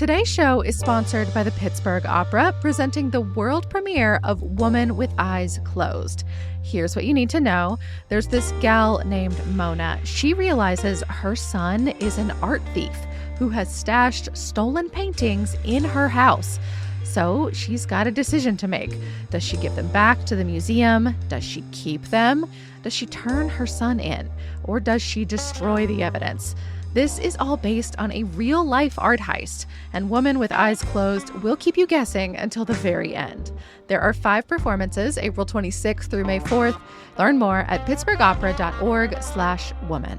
Today's show is sponsored by the Pittsburgh Opera, presenting the world premiere of Woman with Eyes Closed. Here's what you need to know. There's this gal named Mona. She realizes her son is an art thief who has stashed stolen paintings in her house. So she's got a decision to make. Does she give them back to the museum? Does she keep them? Does she turn her son in? Or does she destroy the evidence? This is all based on a real-life art heist, and Woman with Eyes Closed will keep you guessing until the very end. There are 5 performances, April 26th through May 4th. Learn more at pittsburghopera.org/woman.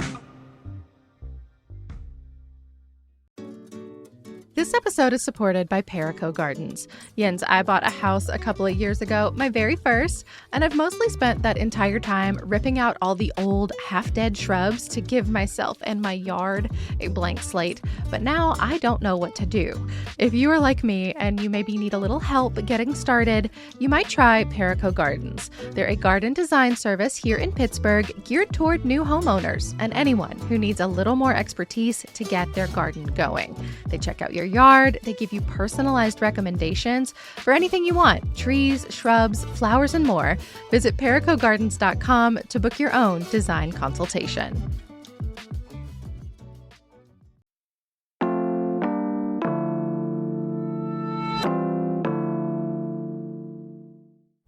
This episode is supported by Perico Gardens. Jens, I bought a house a couple of years ago, my very first, and I've mostly spent that entire time ripping out all the old, half-dead shrubs to give myself and my yard a blank slate. But now I don't know what to do. If you are like me and you maybe need a little help getting started, you might try Perico Gardens. They're a garden design service here in Pittsburgh geared toward new homeowners and anyone who needs a little more expertise to get their garden going. They check out your yard. They give you personalized recommendations for anything you want: trees, shrubs, flowers, and more. Visit pericogardens.com to book your own design consultation.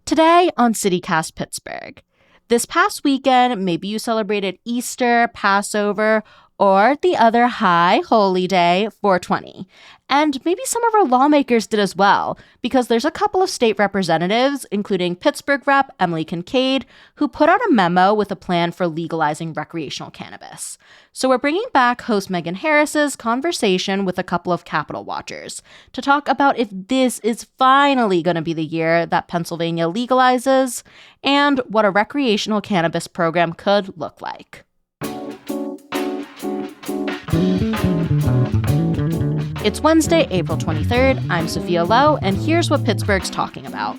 Today on CityCast Pittsburgh. This past weekend, maybe you celebrated Easter, Passover, or the other high holy day, 420. And maybe some of our lawmakers did as well, because there's a couple of state representatives, including Pittsburgh Rep. Emily Kincaid, who put out a memo with a plan for legalizing recreational cannabis. So we're bringing back host Megan Harris's conversation with a couple of Capitol watchers to talk about if this is finally going to be the year that Pennsylvania legalizes and what a recreational cannabis program could look like. It's Wednesday, April 23rd. I'm Sophia Lowe, and here's what Pittsburgh's talking about.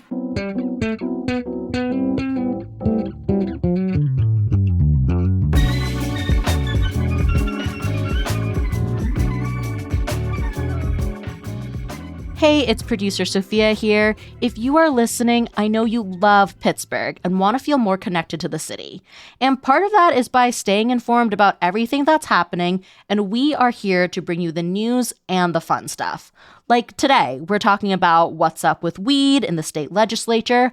Hey, it's producer Sophia here. If you are listening, I know you love Pittsburgh and want to feel more connected to the city. And part of that is by staying informed about everything that's happening, and we are here to bring you the news and the fun stuff. Like today, we're talking about what's up with weed in the state legislature,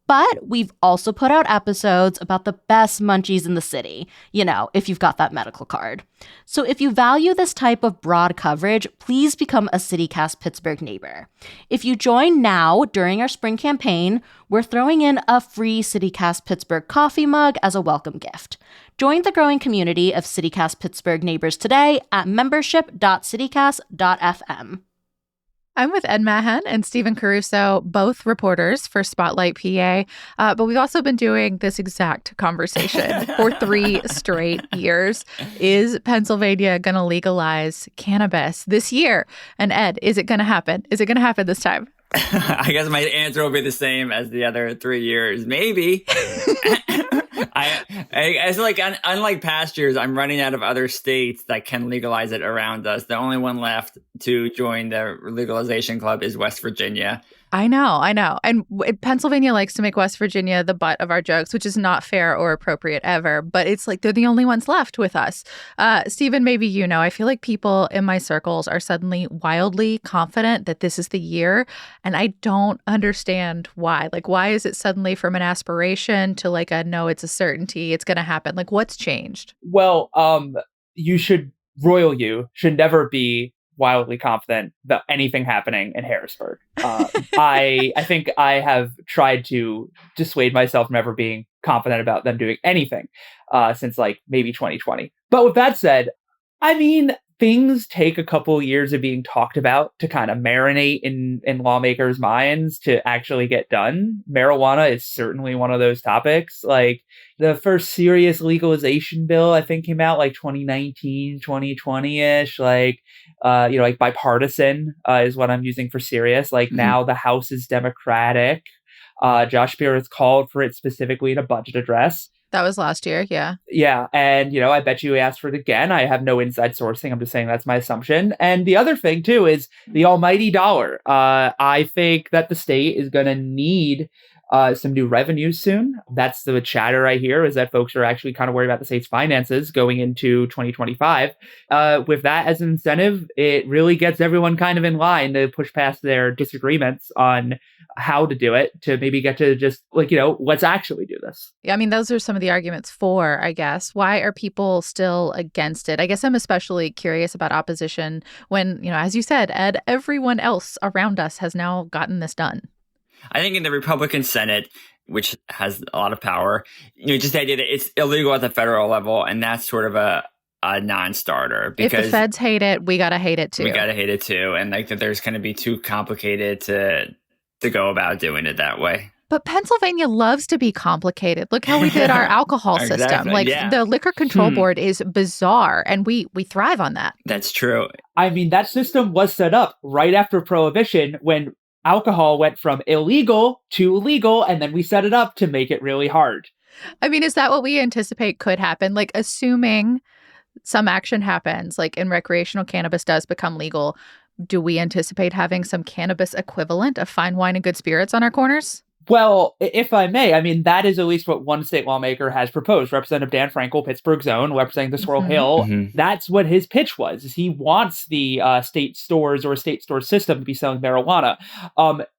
but we've also put out episodes about the best munchies in the city, you know, if you've got that medical card. So if you value this type of broad coverage, please become a CityCast Pittsburgh neighbor. If you join now during our spring campaign, we're throwing in a free CityCast Pittsburgh coffee mug as a welcome gift. Join the growing community of CityCast Pittsburgh neighbors today at membership.citycast.fm. I'm with Ed Mahan and Stephen Caruso, both reporters for Spotlight PA, but we've also been doing this exact conversation for 3 straight years. Is Pennsylvania going to legalize cannabis this year? And Ed, is it going to happen? Is it going to happen this time? I guess my answer will be the same as the other 3 years. Maybe. It's like, unlike past years, I'm running out of other states that can legalize it around us. The only one left to join the legalization club is West Virginia. I know. And Pennsylvania likes to make West Virginia the butt of our jokes, which is not fair or appropriate ever. But it's like they're the only ones left with us. Stephen, maybe you know, I feel like people in my circles are suddenly wildly confident that this is the year. And I don't understand why. Like, why is it suddenly from an aspiration to like a no, it's a certainty, it's going to happen? Like, what's changed? Well, you should never be wildly confident about anything happening in Harrisburg. I think I have tried to dissuade myself from ever being confident about them doing anything since like maybe 2020. But with that said, I mean, things take a couple years of being talked about to kind of marinate in lawmakers' minds to actually get done. Marijuana is certainly one of those topics. Like the first serious legalization bill, I think, came out like 2019, 2020-ish. Like, like bipartisan is what I'm using for serious. Like now the House is Democratic. Josh Spear has called for it specifically in a budget address. That was last year, yeah. Yeah, and I bet you asked for it again. I have no inside sourcing. I'm just saying that's my assumption. And the other thing too is the almighty dollar. I think that the state is going to need some new revenues soon. That's the chatter I hear, is that folks are actually kind of worried about the state's finances going into 2025. With that as an incentive, it really gets everyone kind of in line to push past their disagreements on how to do it, to maybe get to just let's actually do this. Yeah, I mean, those are some of the arguments for, I guess. Why are people still against it? I guess I'm especially curious about opposition when, as you said, Ed, everyone else around us has now gotten this done. I think in the Republican Senate, which has a lot of power, just the idea that it's illegal at the federal level, and that's sort of a non-starter. Because if the feds hate it, we got to hate it too. We got to hate it too. And that there's going to be too complicated to go about doing it that way. But Pennsylvania loves to be complicated. Look how we did our alcohol system. Exactly, The Liquor Control Board is bizarre, and we thrive on that. That's true. I mean, that system was set up right after Prohibition, when alcohol went from illegal to legal, and then we set it up to make it really hard. I mean, is that what we anticipate could happen? Assuming some action happens, and recreational cannabis does become legal, do we anticipate having some cannabis equivalent of fine wine and good spirits on our corners? Well, if I may, I mean, that is at least what one state lawmaker has proposed. Representative Dan Frankel, Pittsburgh zone, representing the Squirrel Hill. Mm-hmm. That's what his pitch was, is he wants the state stores or a state store system to be selling marijuana.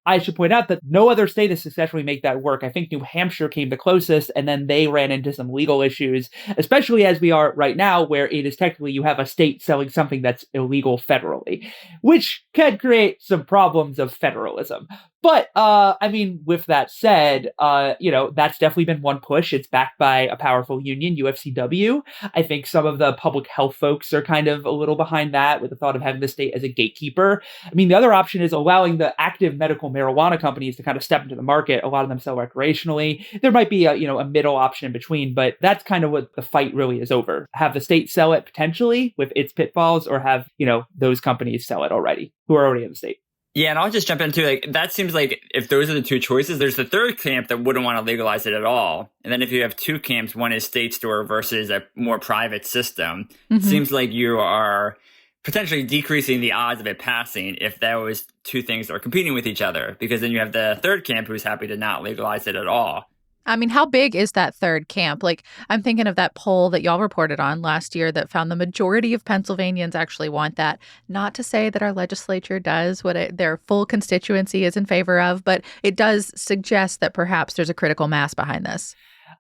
I should point out that no other state has successfully made that work. I think New Hampshire came the closest, and then they ran into some legal issues, especially as we are right now, where it is technically you have a state selling something that's illegal federally, which can create some problems of federalism. But, I mean, with that said, that's definitely been one push. It's backed by a powerful union, UFCW. I think some of the public health folks are kind of a little behind that, with the thought of having the state as a gatekeeper. I mean, the other option is allowing the active medical marijuana companies to kind of step into the market. A lot of them sell recreationally. There might be a middle option in between, but that's kind of what the fight really is over. Have the state sell it potentially with its pitfalls, or have, those companies sell it already, who are already in the state. Yeah, and I'll just jump into that seems like if those are the two choices, there's the third camp that wouldn't want to legalize it at all. And then if you have two camps, one is state store versus a more private system, it seems like you are potentially decreasing the odds of it passing if those two things are competing with each other, because then you have the third camp who's happy to not legalize it at all. I mean, how big is that third camp? I'm thinking of that poll that y'all reported on last year that found the majority of Pennsylvanians actually want that. Not to say that our legislature does what their full constituency is in favor of, but it does suggest that perhaps there's a critical mass behind this.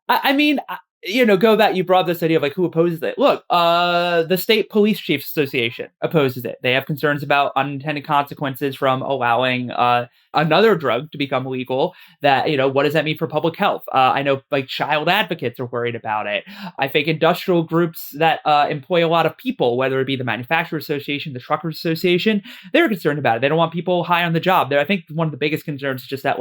I mean, go back, you brought this idea of who opposes it. Look, the State Police Chiefs Association opposes it. They have concerns about unintended consequences from allowing another drug to become legal. That, what does that mean for public health? I know child advocates are worried about it. I think industrial groups that employ a lot of people, whether it be the Manufacturers Association, the Truckers Association, they're concerned about it. They don't want people high on the job. I think one of the biggest concerns is just that,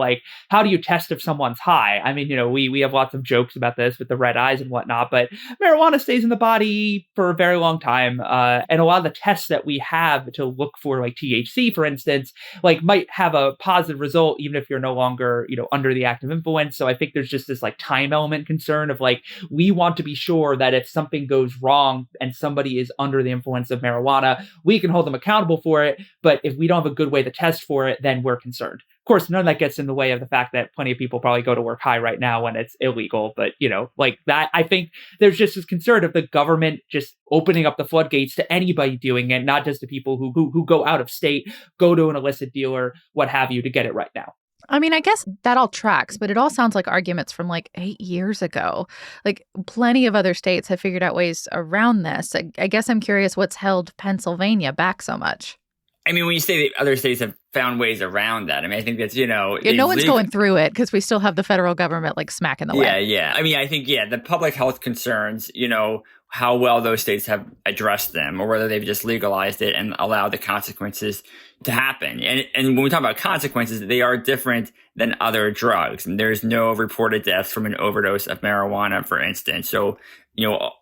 how do you test if someone's high? I mean, we have lots of jokes about this with the red eyes and whatnot, but marijuana stays in the body for a very long time. And a lot of the tests that we have to look for, THC, for instance, might have a positive result, even if you're no longer, under the active influence. So I think there's just this time element concern of we want to be sure that if something goes wrong and somebody is under the influence of marijuana, we can hold them accountable for it. But if we don't have a good way to test for it, then we're concerned. Of course, none of that gets in the way of the fact that plenty of people probably go to work high right now when it's illegal. But, that, I think there's just this concern of the government just opening up the floodgates to anybody doing it, not just to people who go out of state, go to an illicit dealer, what have you, to get it right now. I mean, I guess that all tracks, but it all sounds like arguments from 8 years ago. Plenty of other states have figured out ways around this. I guess I'm curious what's held Pennsylvania back so much. I mean, when you say that other states have found ways around that, I mean, I think that's, no one's going through it because we still have the federal government smacking the way. Yeah. I mean, I think, the public health concerns, how well those states have addressed them, or whether they've just legalized it and allowed the consequences to happen. And when we talk about consequences, they are different than other drugs. And there's no reported deaths from an overdose of marijuana, for instance. So,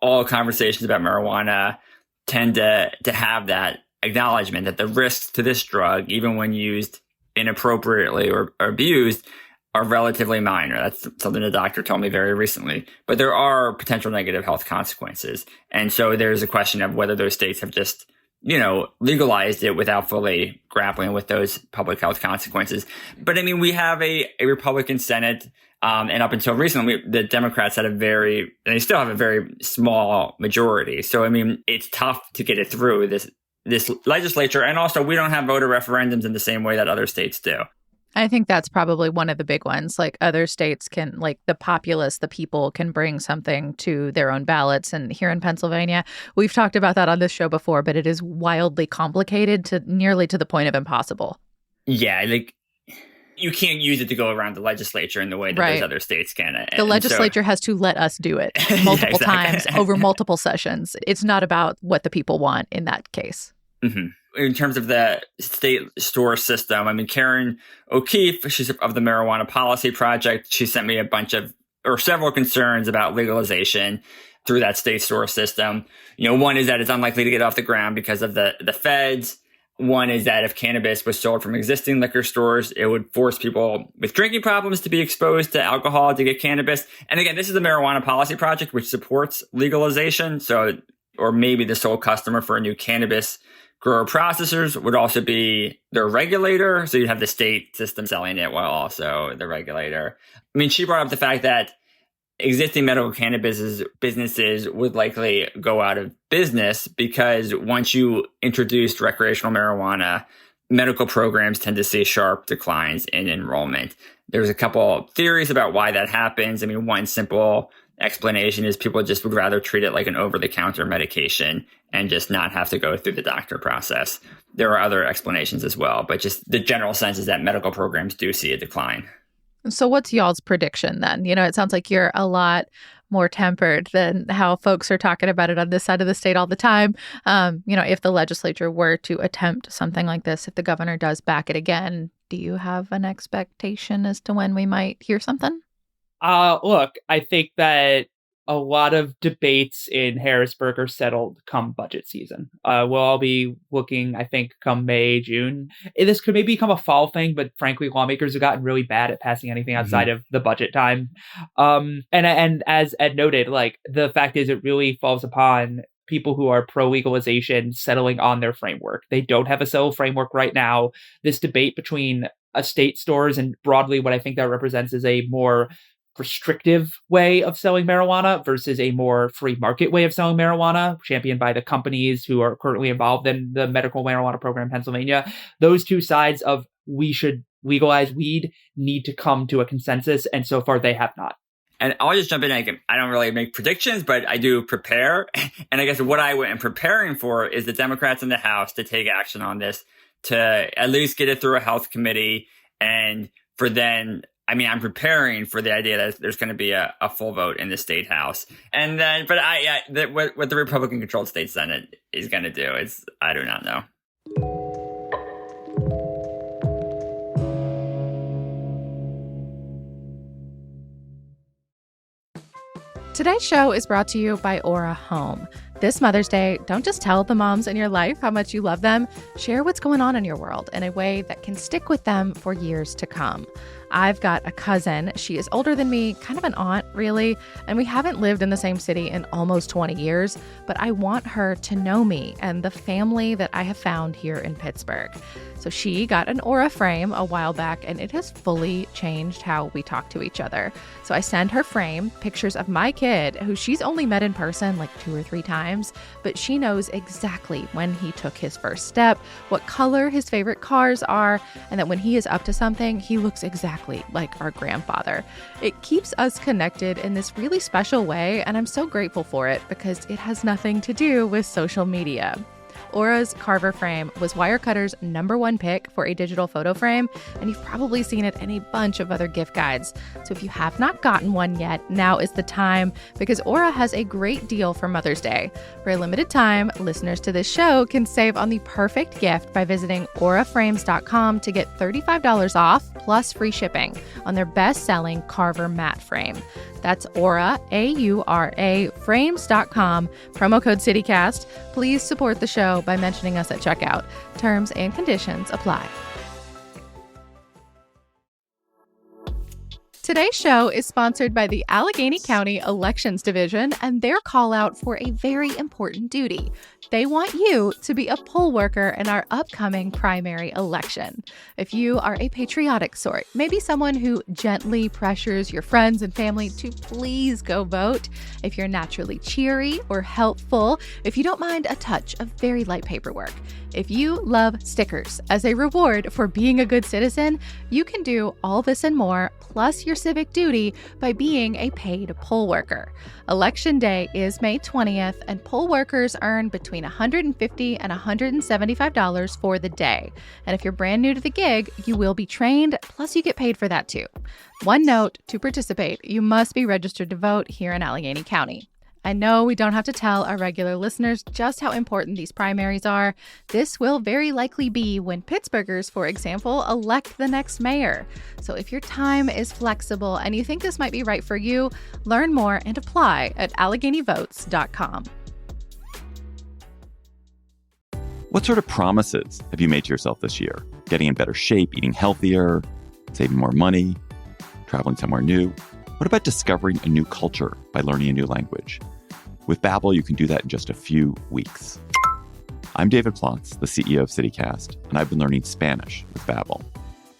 all conversations about marijuana tend to have that acknowledgement that the risks to this drug, even when used inappropriately or abused, are relatively minor. That's something the doctor told me very recently. But there are potential negative health consequences. And so there's a question of whether those states have just, legalized it without fully grappling with those public health consequences. But I mean, we have a Republican Senate. And up until recently, the Democrats they still have a very small majority. So, I mean, it's tough to get it through this legislature. And also, we don't have voter referendums in the same way that other states do. I think that's probably one of the big ones. Like other states can, like the populace, the people can bring something to their own ballots. And here in Pennsylvania, we've talked about that on this show before, but it is wildly complicated to nearly to the point of impossible. Yeah, like you can't use it to go around the legislature in the way that those other states can. The legislature has to let us do it multiple times over multiple sessions. It's not about what the people want in that case. Mm-hmm. In terms of the state store system, I mean, Karen O'Keefe, she's of the Marijuana Policy Project. She sent me several concerns about legalization through that state store system. One is that it's unlikely to get off the ground because of the feds. One is that if cannabis was sold from existing liquor stores, it would force people with drinking problems to be exposed to alcohol to get cannabis. And again, this is the Marijuana Policy Project, which supports legalization. So, or maybe the sole customer for a new cannabis grower processors would also be their regulator. So you'd have the state system selling it while also the regulator. I mean, she brought up the fact that existing medical cannabis businesses would likely go out of business because once you introduce recreational marijuana, medical programs tend to see sharp declines in enrollment. There's a couple theories about why that happens. I mean, one simple explanation is people just would rather treat it like an over-the-counter medication and just not have to go through the doctor process. There are other explanations as well, but just the general sense is that medical programs do see a decline. So what's y'all's prediction then? It sounds like you're a lot more tempered than how folks are talking about it on this side of the state all the time. If the legislature were to attempt something like this, if the governor does back it again, do you have an expectation as to when we might hear something? Look, I think that a lot of debates in Harrisburg are settled come budget season. We'll all be looking, I think, come May, June. This could maybe become a fall thing, but frankly, lawmakers have gotten really bad at passing anything outside of the budget time. And as Ed noted, like the fact is it really falls upon people who are pro-legalization settling on their framework. They don't have a settled framework right now. This debate between estate stores and broadly what I think that represents is a more restrictive way of selling marijuana versus a more free market way of selling marijuana, championed by the companies who are currently involved in the medical marijuana program in Pennsylvania. Those two sides of we should legalize weed need to come to a consensus, and so far they have not. And I'll just jump in. I don't really make predictions, but I do prepare. And I guess what I am preparing for is the Democrats in the House to take action on this, to at least get it through a health committee, and for then, I mean, I'm preparing for the idea that there's going to be a full vote in the state house. And then, but what the Republican-controlled state Senate is going to do I do not know. Today's show is brought to you by Aura Home. This Mother's Day, don't just tell the moms in your life how much you love them. Share what's going on in your world in a way that can stick with them for years to come. I've got a cousin. She is older than me, kind of an aunt, really, and we haven't lived in the same city in almost 20 years, but I want her to know me and the family that I have found here in Pittsburgh. So she got an Aura frame a while back, and it has fully changed how we talk to each other. So I send her frame pictures of my kid, who she's only met in person like 2 or 3 times, but she knows exactly when he took his first step, what color his favorite cars are, and that when he is up to something, he looks exactly like our grandfather. It keeps us connected in this really special way, and I'm so grateful for it because it has nothing to do with social media. Aura's Carver frame was Wirecutter's #1 pick for a digital photo frame, and you've probably seen it in a bunch of other gift guides. So if you have not gotten one yet, now is the time, because Aura has a great deal for Mother's Day. For a limited time, listeners to this show can save on the perfect gift by visiting auraframes.com to get $35 off plus free shipping on their best-selling Carver matte frame. That's Aura, A-U-R-A, frames.com, promo code CityCast. Please support the show by mentioning us at checkout. Terms and conditions apply. Today's show is sponsored by the Allegheny County Elections Division and their call out for a very important duty. They want you to be a poll worker in our upcoming primary election. If you are a patriotic sort, maybe someone who gently pressures your friends and family to please go vote, if you're naturally cheery or helpful, if you don't mind a touch of very light paperwork, if you love stickers as a reward for being a good citizen, you can do all this and more, plus your civic duty, by being a paid poll worker. Election Day is May 20th, and poll workers earn between $150 and $175 for the day. And if you're brand new to the gig, you will be trained, plus you get paid for that too. One note, to participate, you must be registered to vote here in Allegheny County. I know we don't have to tell our regular listeners just how important these primaries are. This will very likely be when Pittsburghers, for example, elect the next mayor. So if your time is flexible and you think this might be right for you, learn more and apply at AlleghenyVotes.com. What sort of promises have you made to yourself this year? Getting in better shape, eating healthier, saving more money, traveling somewhere new? What about discovering a new culture by learning a new language? With Babbel, you can do that in just a few weeks. I'm David Plotz, the CEO of CityCast, and I've been learning Spanish with Babbel.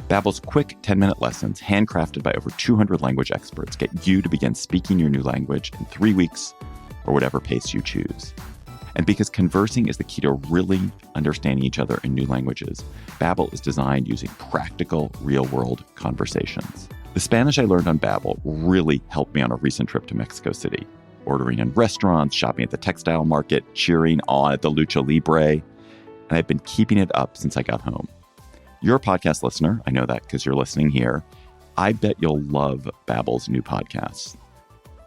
Babbel's quick 10-minute lessons, handcrafted by over 200 language experts, get you to begin speaking your new language in 3 weeks or whatever pace you choose. And because conversing is the key to really understanding each other in new languages, Babbel is designed using practical, real-world conversations. The Spanish I learned on Babbel really helped me on a recent trip to Mexico City. Ordering in restaurants, shopping at the textile market, cheering on at the Lucha Libre. And I've been keeping it up since I got home. You're a podcast listener. I know that because you're listening here. I bet you'll love Babbel's new podcasts.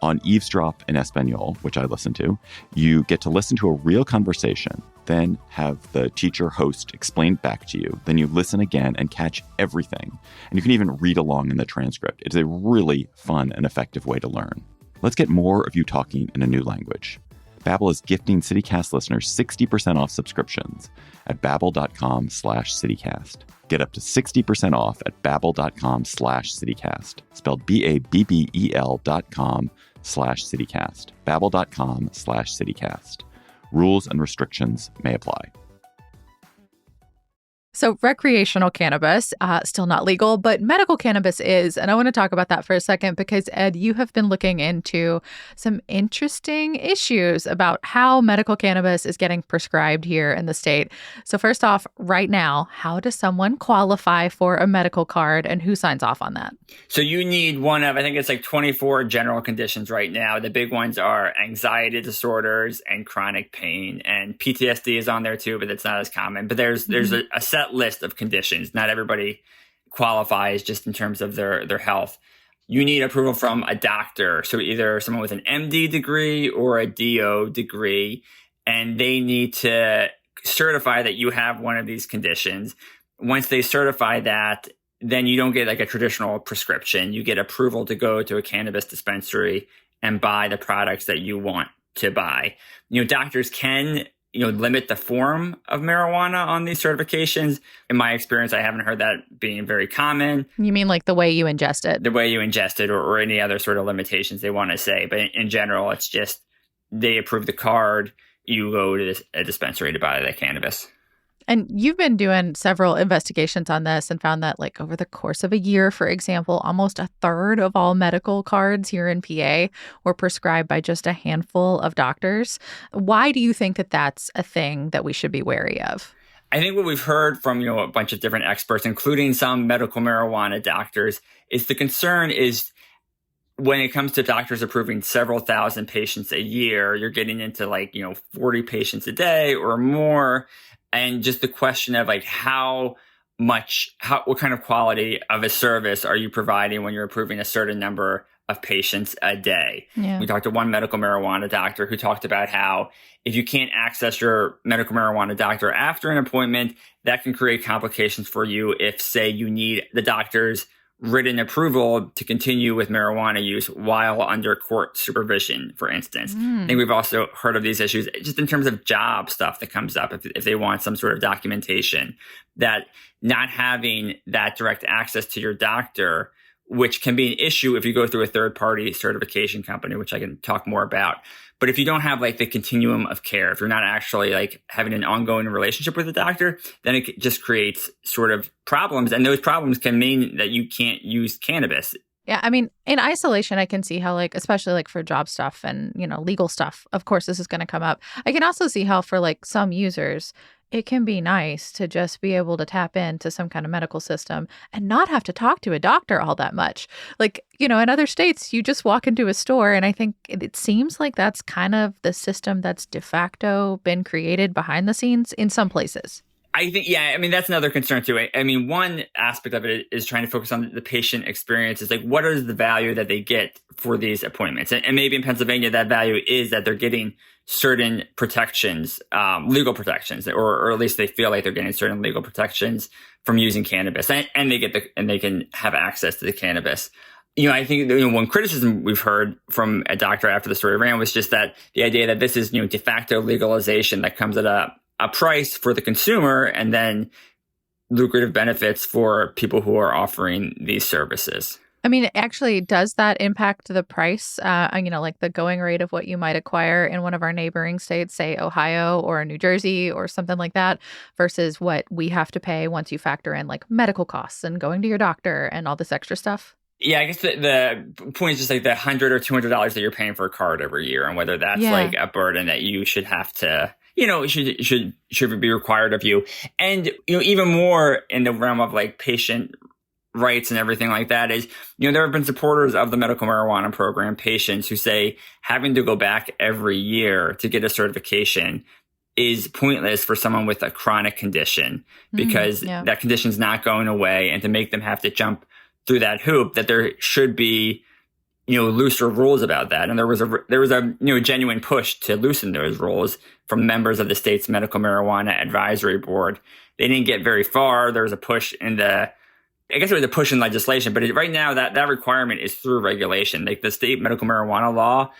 On Eavesdrop in Espanol, which I listen to, you get to listen to a real conversation, then have the teacher host explain back to you. Then you listen again and catch everything. And you can even read along in the transcript. It's a really fun and effective way to learn. Let's get more of you talking in a new language. Babbel is gifting CityCast listeners 60% off subscriptions at babbel.com/CityCast. Get up to 60% off at babbel.com/CityCast. Spelled BABBEL.com/CityCast. Babbel.com/CityCast. Rules and restrictions may apply. So recreational cannabis, still not legal, but medical cannabis is. And I want to talk about that for a second because, Ed, you have been looking into some interesting issues about how medical cannabis is getting prescribed here in the state. So first off, right now, how does someone qualify for a medical card and who signs off on that? So you need one of, I think it's like 24 general conditions right now. The big ones are anxiety disorders and chronic pain, and PTSD is on there too, but it's not as common. But there's a set list of conditions. Not everybody qualifies just in terms of their health. You need approval from a doctor. So either someone with an MD degree or a DO degree, and they need to certify that you have one of these conditions. Once they certify that, then you don't get like a traditional prescription. You get approval to go to a cannabis dispensary and buy the products that you want to buy. Doctors can limit the form of marijuana on these certifications. In my experience, I haven't heard that being very common. You mean like the way you ingest it? The way you ingest it or any other sort of limitations they want to say. But in general, it's just they approve the card, you go to a dispensary to buy the cannabis. And you've been doing several investigations on this and found that like over the course of a year, for example, almost a third of all medical cards here in PA were prescribed by just a handful of doctors. Why do you think that that's a thing that we should be wary of? I think what we've heard from a bunch of different experts, including some medical marijuana doctors, is the concern is when it comes to doctors approving several thousand patients a year, you're getting into 40 patients a day or more. And just the question of what kind of quality of a service are you providing when you're approving a certain number of patients a day? Yeah. We talked to one medical marijuana doctor who talked about how if you can't access your medical marijuana doctor after an appointment, that can create complications for you if, say, you need the doctor's written approval to continue with marijuana use while under court supervision, for instance. I think we've also heard of these issues just in terms of job stuff that comes up if they want some sort of documentation, that not having that direct access to your doctor which can be an issue if you go through a third-party certification company, which I can talk more about. But if you don't have like the continuum of care, if you're not actually like having an ongoing relationship with the doctor, then it just creates sort of problems. And those problems can mean that you can't use cannabis. Yeah, I mean, in isolation, I can see how, like, especially like for job stuff and, legal stuff, of course, this is going to come up. I can also see how for like some users, it can be nice to just be able to tap into some kind of medical system and not have to talk to a doctor all that much. Like, in other states, you just walk into a store, and I think it seems like that's kind of the system that's de facto been created behind the scenes in some places. I think, yeah, I mean, that's another concern too. I mean, one aspect of it is trying to focus on the patient experience. It's like, what is the value that they get for these appointments? And maybe in Pennsylvania, that value is that they're getting certain protections, legal protections, or at least they feel like they're getting certain legal protections from using cannabis, and they can have access to the cannabis. I think one criticism we've heard from a doctor after the story ran was just that the idea that this is de facto legalization that comes at a price for the consumer, and then lucrative benefits for people who are offering these services. I mean, actually, does that impact the price? Like the going rate of what you might acquire in one of our neighboring states, say Ohio or New Jersey or something like that, versus what we have to pay once you factor in like medical costs and going to your doctor and all this extra stuff? Yeah, I guess the point is just like the $100 or $200 that you're paying for a card every year, and whether that's like a burden that you should have to, should be required of you. And, even more in the realm of like patient rights and everything like that is, there have been supporters of the medical marijuana program, patients who say having to go back every year to get a certification is pointless for someone with a chronic condition, because that condition's not going away, and to make them have to jump through that hoop, that there should be, looser rules about that. And there was a genuine push to loosen those rules from members of the state's medical marijuana advisory board. They didn't get very far. There was a push in legislation, but right now that requirement is through regulation. Like the state medical marijuana law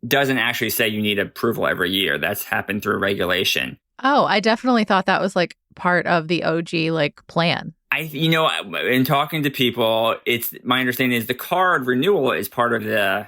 doesn't actually say you need approval every year. That's happened through regulation. Oh, I definitely thought that was like part of the OG like plan. In talking to people, it's my understanding is the card renewal is part of the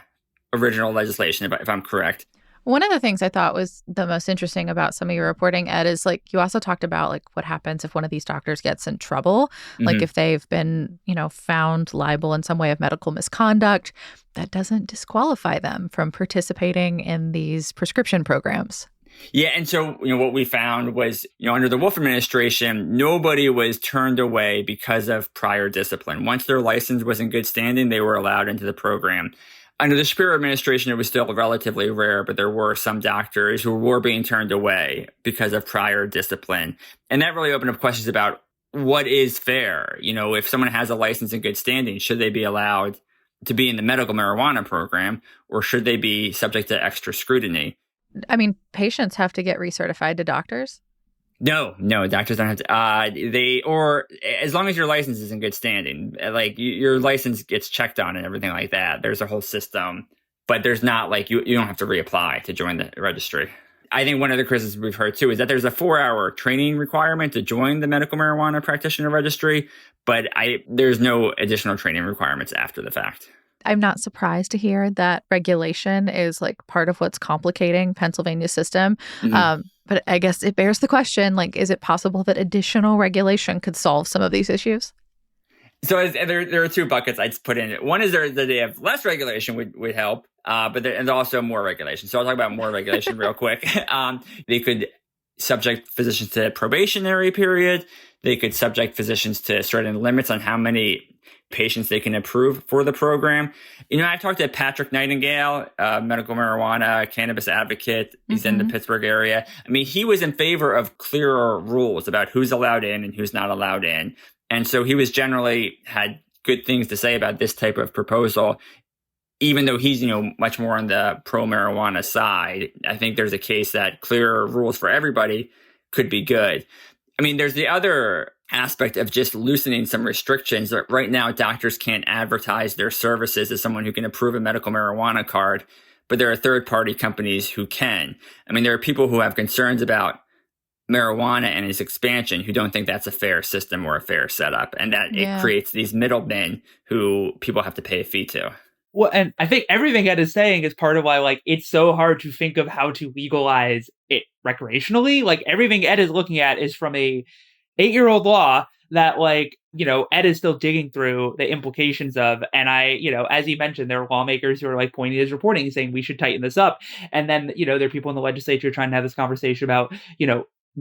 original legislation, if I'm correct. One of the things I thought was the most interesting about some of your reporting, Ed, is like you also talked about like what happens if one of these doctors gets in trouble, like if they've been, found liable in some way of medical misconduct, that doesn't disqualify them from participating in these prescription programs. Yeah. And so, what we found was, under the Wolf administration, nobody was turned away because of prior discipline. Once their license was in good standing, they were allowed into the program. Under the Shapiro administration, it was still relatively rare, but there were some doctors who were being turned away because of prior discipline. And that really opened up questions about what is fair. If someone has a license in good standing, should they be allowed to be in the medical marijuana program, or should they be subject to extra scrutiny? I mean, patients have to get recertified to doctors? No, doctors don't have to. Or as long as your license is in good standing, like your license gets checked on and everything like that. There's a whole system, but there's not like you don't have to reapply to join the registry. I think one of the criticisms we've heard too is that there's a 4-hour training requirement to join the medical marijuana practitioner registry, but there's no additional training requirements after the fact. I'm not surprised to hear that regulation is like part of what's complicating Pennsylvania's system. But I guess it bears the question, like, is it possible that additional regulation could solve some of these issues? So there are two buckets I'd put in. One is that they have less regulation would help, but there's also more regulation. So I'll talk about more regulation real quick. They could subject physicians to a probationary period. They could subject physicians to certain limits on how many patients they can approve for the program. I talked to Patrick Nightingale, medical marijuana cannabis advocate. He's in the Pittsburgh area. I mean, he was in favor of clearer rules about who's allowed in and who's not allowed in. And so he was generally had good things to say about this type of proposal, even though he's, much more on the pro-marijuana side. I think there's a case that clearer rules for everybody could be good. I mean, there's the other aspect of just loosening some restrictions. Right now, doctors can't advertise their services as someone who can approve a medical marijuana card, but there are third-party companies who can. I mean, there are people who have concerns about marijuana and its expansion who don't think that's a fair system or a fair setup, and that it creates these middlemen who people have to pay a fee to. Well, and I think everything Ed is saying is part of why, like, it's so hard to think of how to legalize it recreationally. Like, everything Ed is looking at is from a 8-year-old law that, like, you know, Ed is still digging through the implications of. And as he mentioned, there are lawmakers who are like pointing his reporting saying we should tighten this up. And then, there are people in the legislature trying to have this conversation about,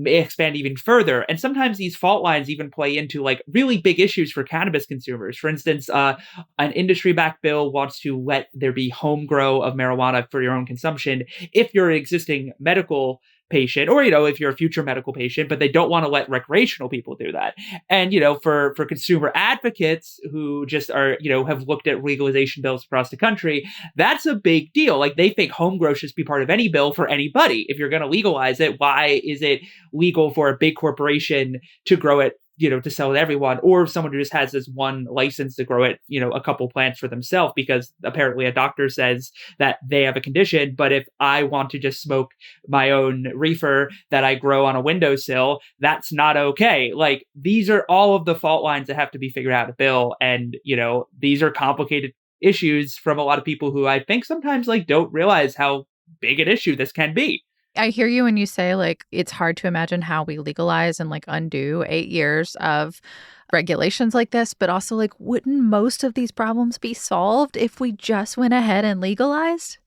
expand even further. And sometimes these fault lines even play into like really big issues for cannabis consumers. For instance, an industry-backed bill wants to let there be home grow of marijuana for your own consumption if you're an existing medical patient, or if you're a future medical patient, but they don't want to let recreational people do that. And for consumer advocates who just are have looked at legalization bills across the country, that's a big deal. Like, they think home grow should be part of any bill for anybody. If you're going to legalize it, why is it legal for a big corporation to grow it, to sell to everyone, or someone who just has this one license to grow it, a couple plants for themselves, because apparently a doctor says that they have a condition. But if I want to just smoke my own reefer that I grow on a windowsill, that's not okay. Like, these are all of the fault lines that have to be figured out in a bill. And, these are complicated issues from a lot of people who I think sometimes like don't realize how big an issue this can be. I hear you when you say, like, it's hard to imagine how we legalize and, like, undo 8 years of regulations like this. But also, like, wouldn't most of these problems be solved if we just went ahead and legalized?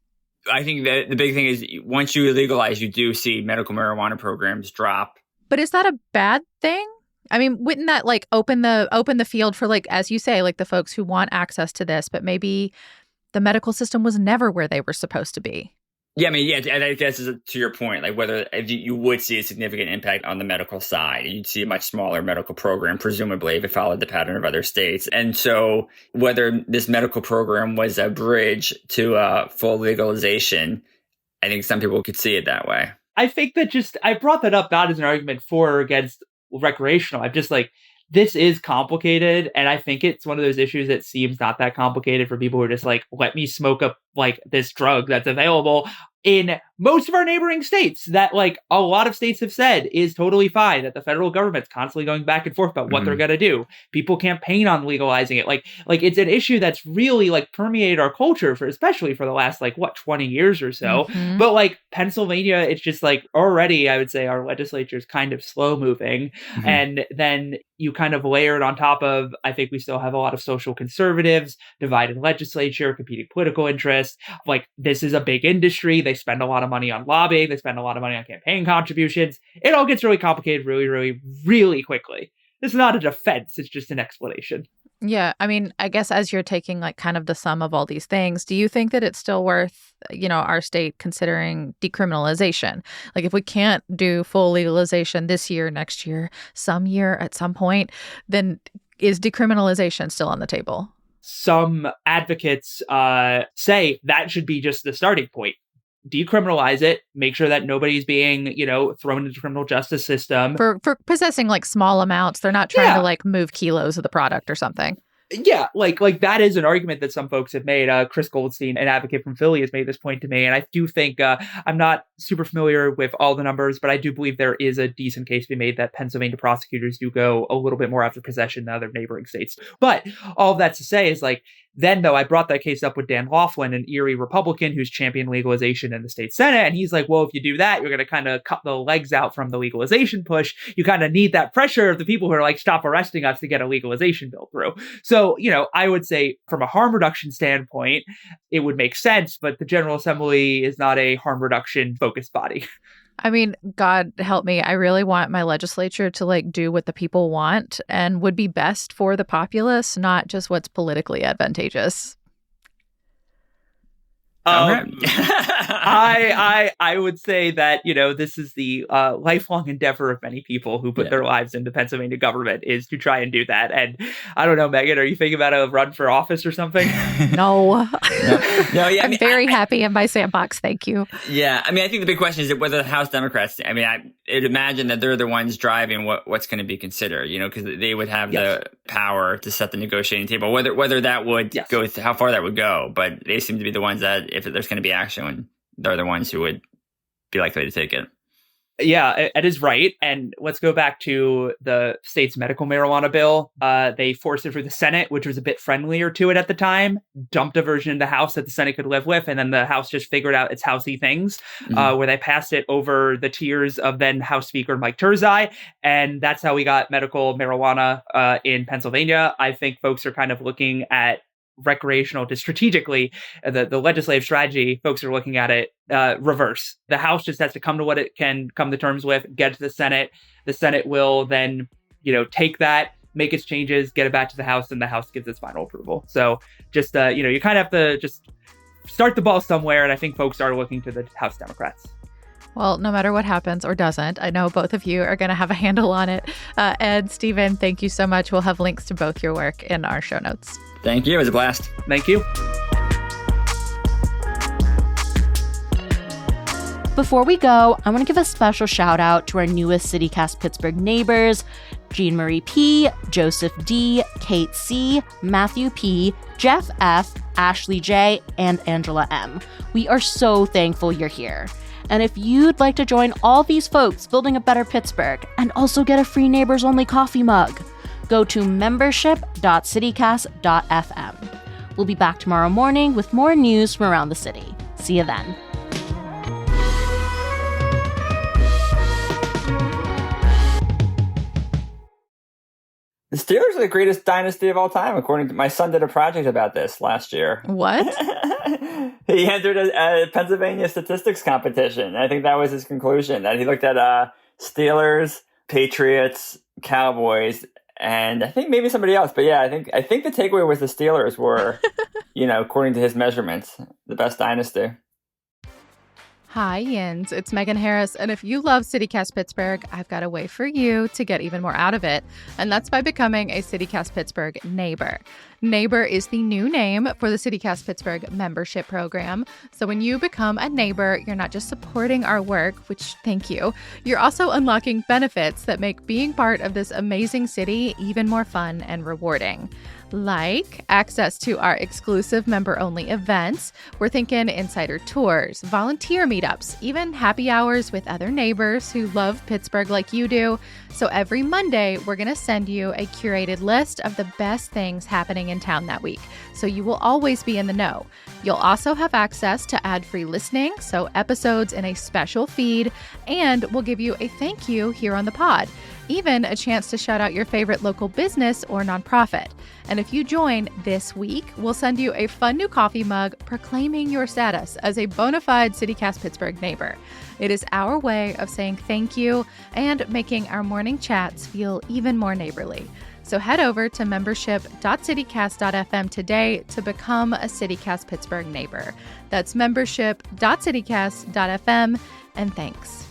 I think that the big thing is once you legalize, you do see medical marijuana programs drop. But is that a bad thing? I mean, wouldn't that, like, open the field for, like, as you say, like, the folks who want access to this, but maybe the medical system was never where they were supposed to be? Yeah, I mean, yeah, and I guess to your point, like whether you would see a significant impact on the medical side, you'd see a much smaller medical program, presumably, if it followed the pattern of other states. And so whether this medical program was a bridge to full legalization, I think some people could see it that way. I think that I brought that up not as an argument for or against recreational. I'm just like, this is complicated. And I think it's one of those issues that seems not that complicated for people who are just like, let me smoke up like this drug that's available in most of our neighboring states that, like, a lot of states have said is totally fine, that the federal government's constantly going back and forth about what they're going to do. People campaign on legalizing it. Like it's an issue that's really like permeated our culture especially for the last 20 years or so. Mm-hmm. But like Pennsylvania, it's just like already, I would say our legislature is kind of slow moving. Mm-hmm. And then you kind of layer it on top of, I think we still have a lot of social conservatives, divided legislature, competing political interests. Like, this is a big industry. They spend a lot of money on lobbying. They spend a lot of money on campaign contributions. It all gets really complicated really, really, really quickly. This is not a defense. It's just an explanation. Yeah. I mean, I guess as you're taking like kind of the sum of all these things, do you think that it's still worth, our state considering decriminalization? Like, if we can't do full legalization this year, next year, some year at some point, then is decriminalization still on the table? Some advocates say that should be just the starting point. Decriminalize it, make sure that nobody's being, thrown into the criminal justice system. For possessing like small amounts. They're not trying to like move kilos of the product or something. Yeah, like that is an argument that some folks have made. Chris Goldstein, an advocate from Philly, has made this point to me. And I do think, I'm not super familiar with all the numbers, but I do believe there is a decent case to be made that Pennsylvania prosecutors do go a little bit more after possession than other neighboring states. But all of that to say is like, then, though, I brought that case up with Dan Laughlin, an Erie Republican who's championed legalization in the state Senate. And he's like, well, if you do that, you're going to kind of cut the legs out from the legalization push. You kind of need that pressure of the people who are like, stop arresting us to get a legalization bill through. So, I would say from a harm reduction standpoint, it would make sense. But the General Assembly is not a harm reduction focused body. I mean, God help me. I really want my legislature to like do what the people want and would be best for the populace, not just what's politically advantageous. I would say that, this is the lifelong endeavor of many people who put their lives into Pennsylvania government is to try and do that. And I don't know, Megan, are you thinking about a run for office or something? No. No, yeah. I'm very happy in my sandbox. Thank you. Yeah. I mean, I think the big question is whether the House Democrats, I'd imagine that they're the ones driving what's going to be considered, because they would have the power to set the negotiating table, whether that would go, how far that would go. But they seem to be the ones that if there's going to be action, they're the ones who would be likely to take it. Yeah, it is right. And let's go back to the state's medical marijuana bill. They forced it through the Senate, which was a bit friendlier to it at the time, dumped a version in the House that the Senate could live with, and then the House just figured out its housey things, where they passed it over the tiers of then House Speaker Mike Turzai. And that's how we got medical marijuana in Pennsylvania. I think folks are kind of looking at recreational, just strategically, the legislative strategy, folks are looking at it reverse. The House just has to come to what it can come to terms with, get to the Senate. The Senate will then, take that, make its changes, get it back to the House, and the House gives its final approval. So just, you kind of have to just start the ball somewhere. And I think folks are looking to the House Democrats. Well, no matter what happens or doesn't, I know both of you are going to have a handle on it. Ed, Stephen, thank you so much. We'll have links to both your work in our show notes. Thank you. It was a blast. Thank you. Before we go, I want to give a special shout out to our newest CityCast Pittsburgh neighbors, Jean Marie P., Joseph D., Kate C., Matthew P., Jeff F., Ashley J., and Angela M. We are so thankful you're here. And if you'd like to join all these folks building a better Pittsburgh and also get a free Neighbors Only coffee mug, go to membership.citycast.fm. We'll be back tomorrow morning with more news from around the city. See you then. The Steelers are the greatest dynasty of all time, according to my son did a project about this last year. What? He entered a Pennsylvania statistics competition. I think that was his conclusion, that he looked at Steelers, Patriots, Cowboys, and I think maybe somebody else. But yeah, I think the takeaway was the Steelers were, according to his measurements, the best dynasty. Hi, Yins. It's Megan Harris. And if you love CityCast Pittsburgh, I've got a way for you to get even more out of it. And that's by becoming a CityCast Pittsburgh neighbor. Neighbor is the new name for the CityCast Pittsburgh membership program. So when you become a neighbor, you're not just supporting our work, which thank you, you're also unlocking benefits that make being part of this amazing city even more fun and rewarding. Like access to our exclusive member-only events. We're thinking insider tours, volunteer meetups, even happy hours with other neighbors who love Pittsburgh like you do. So every Monday, we're going to send you a curated list of the best things happening in town that week, so you will always be in the know. You'll also have access to ad-free listening, so episodes in a special feed, and we'll give you a thank you here on the pod. Even a chance to shout out your favorite local business or nonprofit. And if you join this week, we'll send you a fun new coffee mug proclaiming your status as a bona fide CityCast Pittsburgh neighbor. It is our way of saying thank you and making our morning chats feel even more neighborly. So head over to membership.citycast.fm today to become a CityCast Pittsburgh neighbor. That's membership.citycast.fm, and thanks.